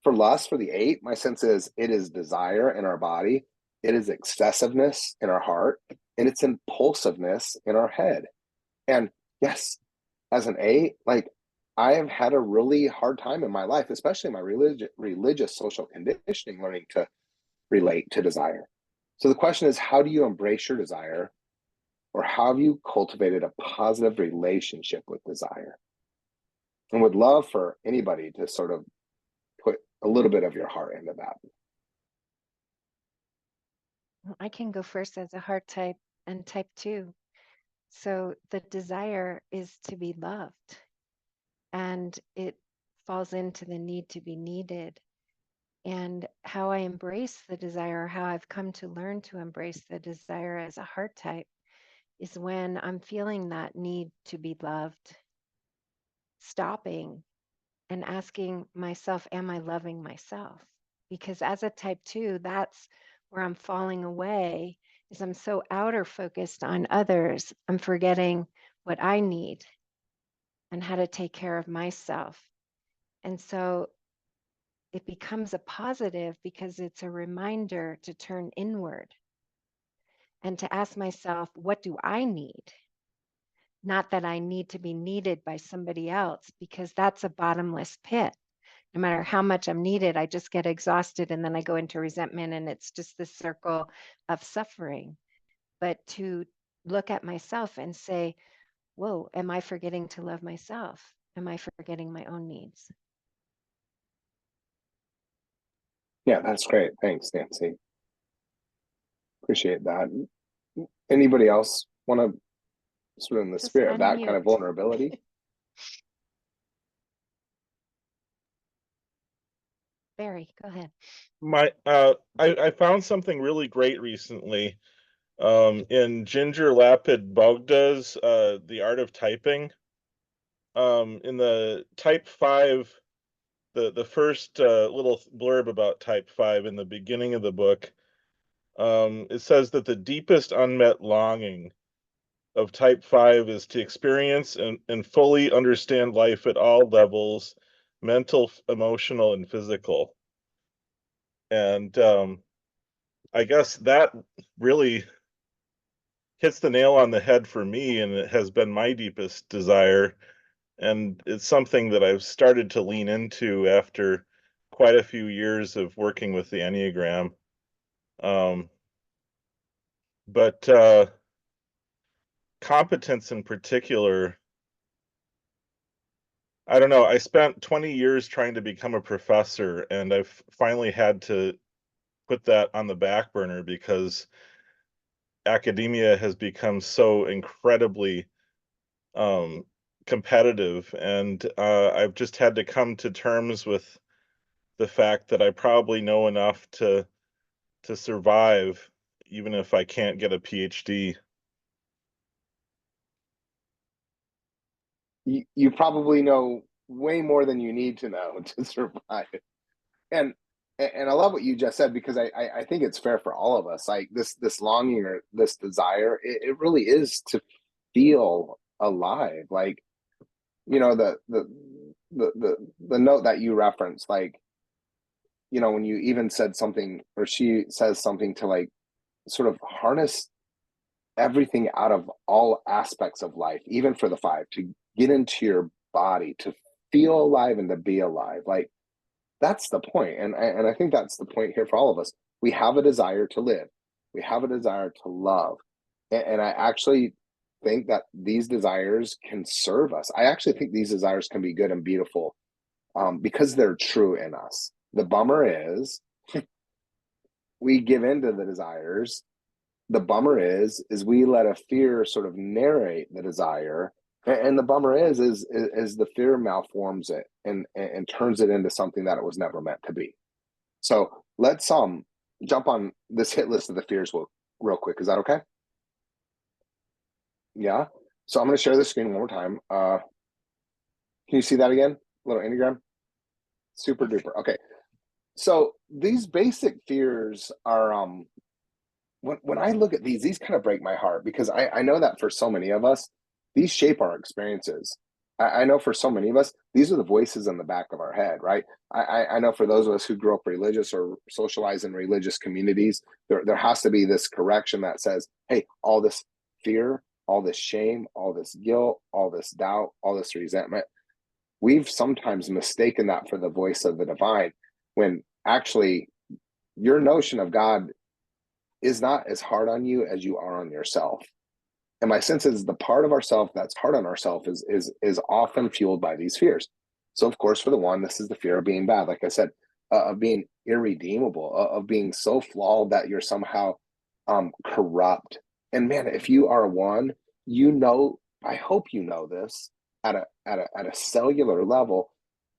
For lust, for the 8, my sense is it is desire in our body, it is excessiveness in our heart, and it's impulsiveness in our head. And yes, as an 8, like, I have had a really hard time in my life, especially my religious social conditioning, learning to relate to desire. So the question is, how do you embrace your desire, or how have you cultivated a positive relationship with desire? And would love for anybody to sort of put a little bit of your heart into that. I can go first as a heart type and type 2. So the desire is to be loved, and it falls into the need to be needed. And how I embrace the desire, how I've come to learn to embrace the desire as a heart type, is when I'm feeling that need to be loved, stopping and asking myself, am I loving myself? Because as a type 2, that's where I'm falling away, is I'm so outer focused on others, I'm forgetting what I need and how to take care of myself. And so it becomes a positive, because it's a reminder to turn inward and to ask myself, what do I need? Not that I need to be needed by somebody else, because that's a bottomless pit. No matter how much I'm needed, I just get exhausted, and then I go into resentment, and it's just this circle of suffering. But to look at myself and say, whoa, am I forgetting to love myself? Am I forgetting my own needs? Yeah, that's great. Thanks, Nancy. Appreciate that. Anybody else want to, sort of in the Just spirit of that kind of unmute. vulnerability? Barry, go ahead. I found something really great recently. In Ginger Lapid Bogda's The Art of Typing. In the type 5, the first little blurb about type 5 in the beginning of the book, it says that the deepest unmet longing of type 5 is to experience and fully understand life at all levels, mental, emotional, and physical. And I guess that really hits the nail on the head for me, and it has been my deepest desire. And it's something that I've started to lean into after quite a few years of working with the Enneagram. But competence in particular, I don't know. I spent 20 years trying to become a professor, and I've finally had to put that on the back burner because academia has become so incredibly competitive, and I've just had to come to terms with the fact that I probably know enough to survive, even if I can't get a PhD. You probably know way more than you need to know to survive. And I love what you just said, because I think it's fair for all of us. Like this longing or this desire, it really is to feel alive. Like, you know, the note that you referenced, like, you know, when you even said something, or she says something to like sort of harness everything out of all aspects of life, even for the five, to get into your body, to feel alive and to be alive. Like, that's the point. And I think that's the point here for all of us. We have a desire to live. We have a desire to love. And I actually think that these desires can serve us. I actually think these desires can be good and beautiful, because they're true in us. The bummer is we give in to the desires. The bummer is we let a fear sort of narrate the desire. And the bummer is the fear malforms it and turns it into something that it was never meant to be. So let's jump on this hit list of the fears real quick. Is that okay? Yeah. So I'm going to share the screen one more time. Can you see that again? Little Enneagram? Super duper. Okay. So these basic fears are when I look at these kind of break my heart, because I know that for so many of us, these shape our experiences. I know for so many of us, these are the voices in the back of our head, right? I know for those of us who grew up religious or socialize in religious communities, there has to be this correction that says, hey, all this fear, all this shame, all this guilt, all this doubt, all this resentment, we've sometimes mistaken that for the voice of the divine, when actually your notion of God is not as hard on you as you are on yourself. And my sense is the part of ourself that's hard on ourself is often fueled by these fears. So of course, for the one, this is the fear of being bad. Like I said, of being irredeemable, of being so flawed that you're somehow corrupt. And man, if you are one, you know, I hope you know this at a cellular level,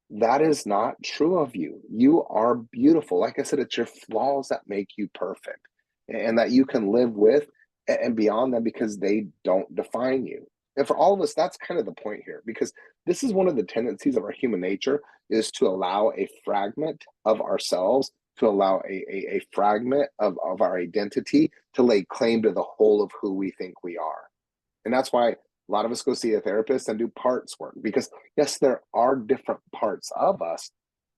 that is not true of you. You are beautiful. Like I said, it's your flaws that make you perfect, and that you can live with and beyond them, because they don't define you. And for all of us, that's kind of the point here, because this is one of the tendencies of our human nature, is to allow a fragment of ourselves, to allow a fragment of our identity to lay claim to the whole of who we think we are. And that's why a lot of us go see a therapist and do parts work, because yes, there are different parts of us,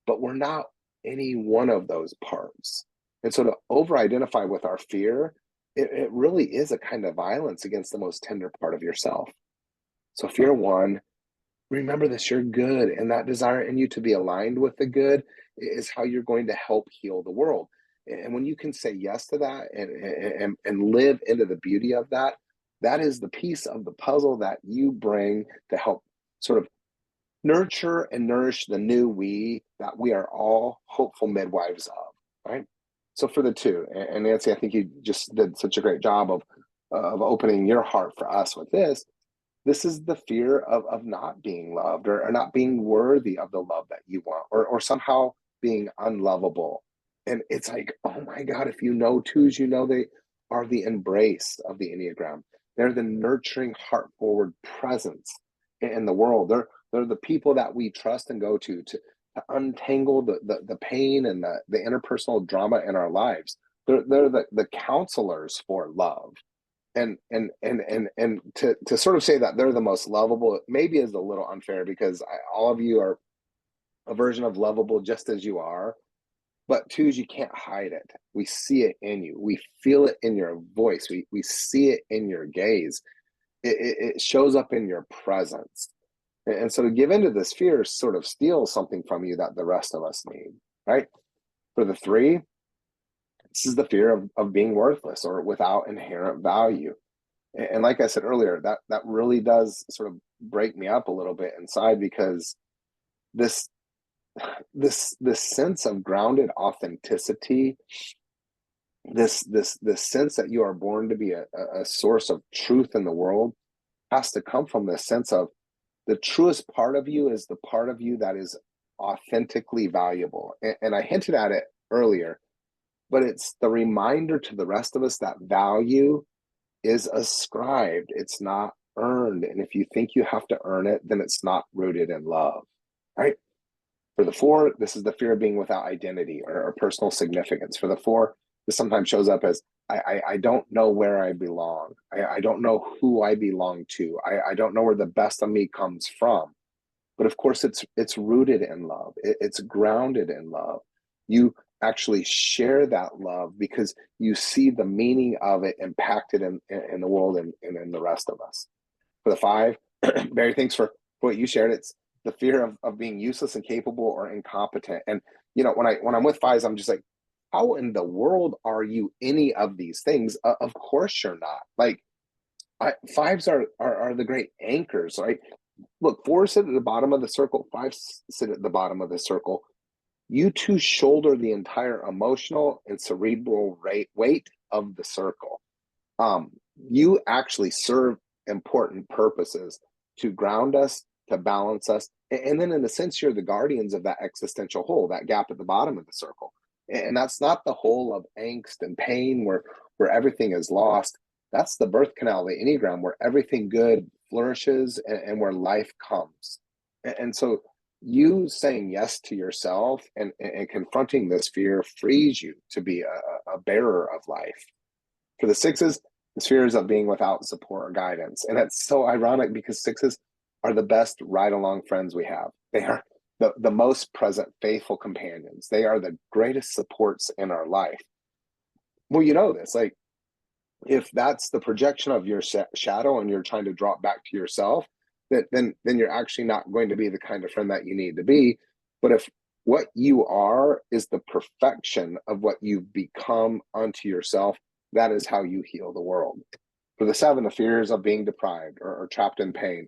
but we're not any one of those parts. And so to over-identify with our fear, it really is a kind of violence against the most tender part of yourself. So fear one, remember this, you're good. And that desire in you to be aligned with the good is how you're going to help heal the world. And when you can say yes to that and live into the beauty of that, that is the piece of the puzzle that you bring to help sort of nurture and nourish the new we that we are all hopeful midwives of, right? So for the two, and Nancy, I think you just did such a great job of opening your heart for us with this. This is the fear of not being loved, or not being worthy of the love that you want, or somehow being unlovable. And it's like, oh my God, if you know twos, you know they are the embrace of the Enneagram. They're the nurturing, heart forward presence in the world. They're the people that we trust and go to untangle the pain and the interpersonal drama in our lives. They're the counselors for love. And to sort of say that they're the most lovable maybe is a little unfair, because all of you are a version of lovable just as you are. But twos, you can't hide it. We see it in you. We feel it in your voice. We see it in your gaze. It shows up in your presence. And so to give into this fear sort of steals something from you that the rest of us need, right? For the three, this is the fear of being worthless or without inherent value. And like I said earlier, that really does sort of break me up a little bit inside, because this sense of grounded authenticity, this sense that you are born to be a source of truth in the world, has to come from this sense of the truest part of you is the part of you that is authentically valuable. And I hinted at it earlier, but it's the reminder to the rest of us that value is ascribed, it's not earned. And if you think you have to earn it, then it's not rooted in love, right? For the four, this is the fear of being without identity or personal significance. For the four, this sometimes shows up as, I don't know where I belong. I don't know who I belong to. I don't know where the best of me comes from. But of course, it's rooted in love. It's grounded in love. You actually share that love because you see the meaning of it impacted in the world and in the rest of us. For the five, Barry, thanks for what you shared. It's the fear of being useless, incapable, or incompetent. And when I'm with fives, I'm just like, how in the world are you any of these things? Of course you're not. Like, fives are the great anchors, right? Look, fours sit at the bottom of the circle, fives sit at the bottom of the circle. You two shoulder the entire emotional and cerebral weight of the circle. You actually serve important purposes to ground us, to balance us. And then in a sense, you're the guardians of that existential hole, that gap at the bottom of the circle. And that's not the hole of angst and pain where everything is lost. That's the birth canal, the Enneagram, where everything good flourishes and where life comes. And so you saying yes to yourself and confronting this fear frees you to be a bearer of life. For the sixes, this fear is of being without support or guidance. And it's so ironic because sixes are the best ride-along friends we have. They are the most present, faithful companions. They are the greatest supports in our life. Well, you know this, like, if that's the projection of your shadow and you're trying to drop back to yourself, then you're actually not going to be the kind of friend that you need to be. But if what you are is the perfection of what you've become unto yourself, that is how you heal the world. For the seven, the fears of being deprived or trapped in pain.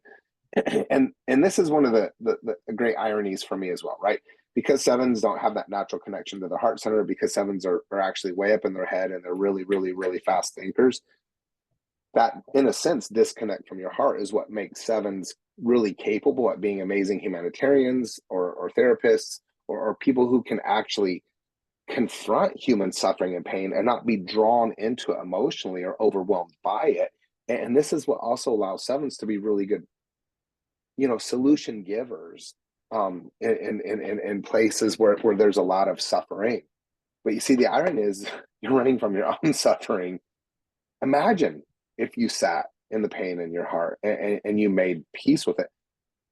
And this is one of the great ironies for me as well, right? Because sevens don't have that natural connection to the heart center, because sevens are actually way up in their head and they're really, really, really fast thinkers. That, in a sense, disconnect from your heart is what makes sevens really capable at being amazing humanitarians or therapists or people who can actually confront human suffering and pain and not be drawn into it emotionally or overwhelmed by it. And this is what also allows sevens to be really good, solution givers in places where there's a lot of suffering. But you see, the irony is you're running from your own suffering. Imagine if you sat in the pain in your heart and you made peace with it,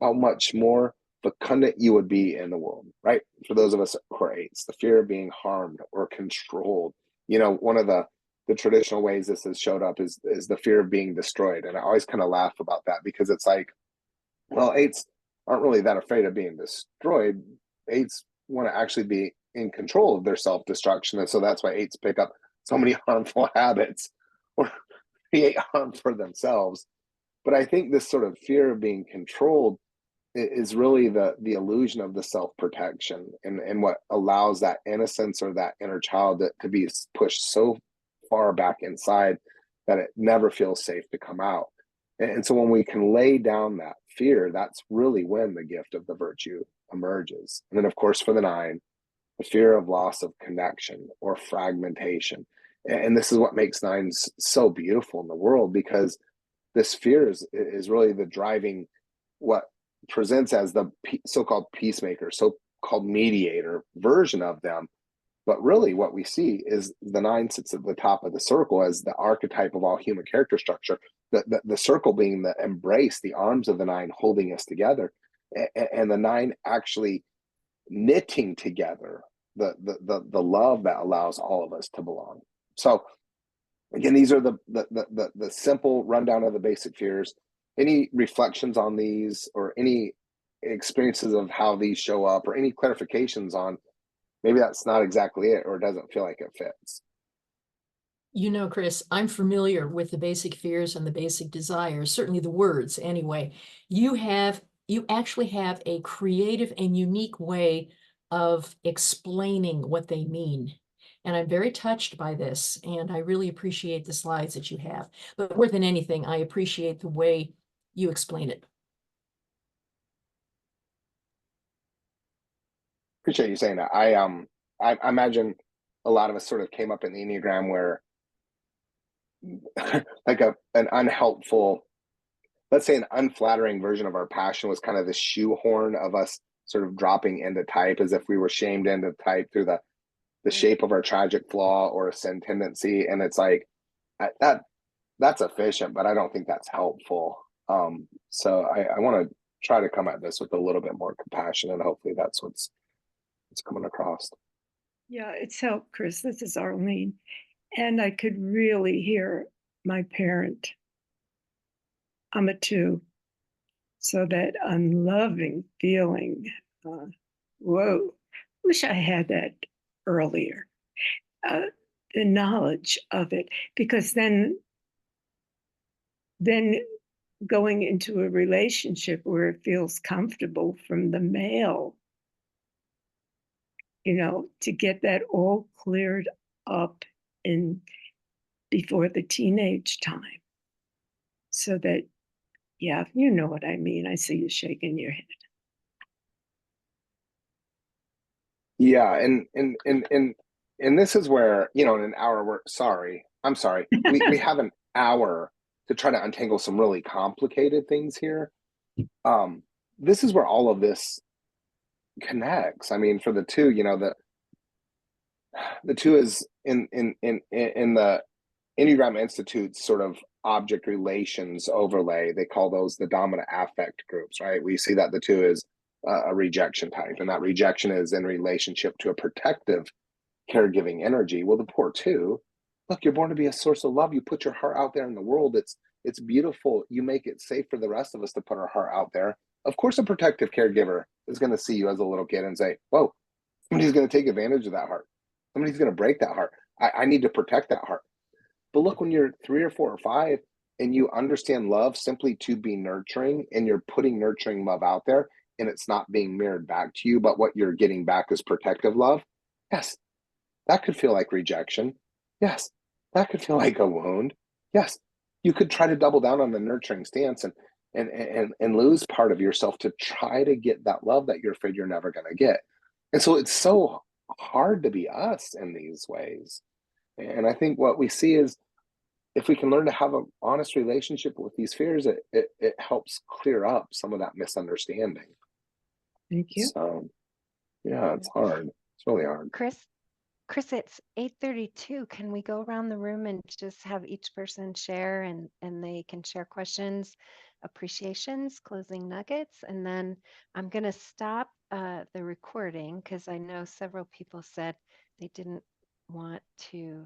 how much more fecundant you would be in the world, right? For those of us who are eights, the fear of being harmed or controlled. One of the traditional ways this has showed up is the fear of being destroyed. And I always kind of laugh about that because it's like, well, eights aren't really that afraid of being destroyed. Eights want to actually be in control of their self-destruction. And so that's why eights pick up so many harmful habits or create harm for themselves. But I think this sort of fear of being controlled is really the illusion of the self-protection and what allows that innocence or that inner child to be pushed so far back inside that it never feels safe to come out. And so when we can lay down that fear, that's really when the gift of the virtue emerges. And then, of course, for the nine, the fear of loss of connection or fragmentation. And this is what makes nines so beautiful in the world, because this fear is really the driving, what presents as the so-called peacemaker, so-called mediator version of them. But really what we see is the nine sits at the top of the circle as the archetype of all human character structure, the circle being the embrace, the arms of the nine holding us together, and the nine actually knitting together the love that allows all of us to belong. So again, these are the simple rundown of the basic fears. Any reflections on these, or any experiences of how these show up, or any clarifications on maybe that's not exactly it, or doesn't feel like it fits? You know, Chris, I'm familiar with the basic fears and the basic desires, certainly the words anyway. You actually have a creative and unique way of explaining what they mean. And I'm very touched by this, and I really appreciate the slides that you have. But more than anything, I appreciate the way you explain it. Appreciate you saying that. I imagine a lot of us sort of came up in the Enneagram where like an unhelpful, let's say an unflattering version of our passion was kind of the shoehorn of us sort of dropping into type, as if we were shamed into type through the shape of our tragic flaw or a sin tendency. And it's like that's efficient, but I don't think that's helpful. So I want to try to come at this with a little bit more compassion, and hopefully that's what's coming across. Yeah, it's helped, Chris. This is Arlene. And I could really hear my parent. I'm a 2. So that unloving feeling, whoa, wish I had that earlier. The knowledge of it, because then going into a relationship where it feels comfortable from the male, to get that all cleared up before the teenage time. So that, yeah, you know what I mean. I see you shaking your head. Yeah, and this is where, in an hour, I'm sorry, we have an hour to try to untangle some really complicated things here. This is where all of this connects. I mean, for the 2, the 2 is in the Enneagram Institute's sort of object relations overlay. They call those the dominant affect groups, right? We see that the 2 is a rejection type, and that rejection is in relationship to a protective caregiving energy. Well, the poor 2, look, you're born to be a source of love. You put your heart out there in the world. It's beautiful. You make it safe for the rest of us to put our heart out there. Of course, a protective caregiver is going to see you as a little kid and say, whoa, somebody's going to take advantage of that heart. Somebody's going to break that heart. I need to protect that heart. But look, when you're 3 or 4 or 5 and you understand love simply to be nurturing, and you're putting nurturing love out there, and it's not being mirrored back to you, but what you're getting back is protective love. Yes, that could feel like rejection. Yes, that could feel like a wound. Yes, you could try to double down on the nurturing stance and lose part of yourself to try to get that love that you're afraid you're never going to get. And so it's so hard to be us in these ways. And I think what we see is, if we can learn to have an honest relationship with these fears, it helps clear up some of that misunderstanding. Thank you. So, yeah, it's hard. It's really hard. Chris, it's 8:32. Can we go around the room and just have each person share, and they can share questions, appreciations, closing nuggets, and then I'm going to stop the recording because I know several people said they didn't want to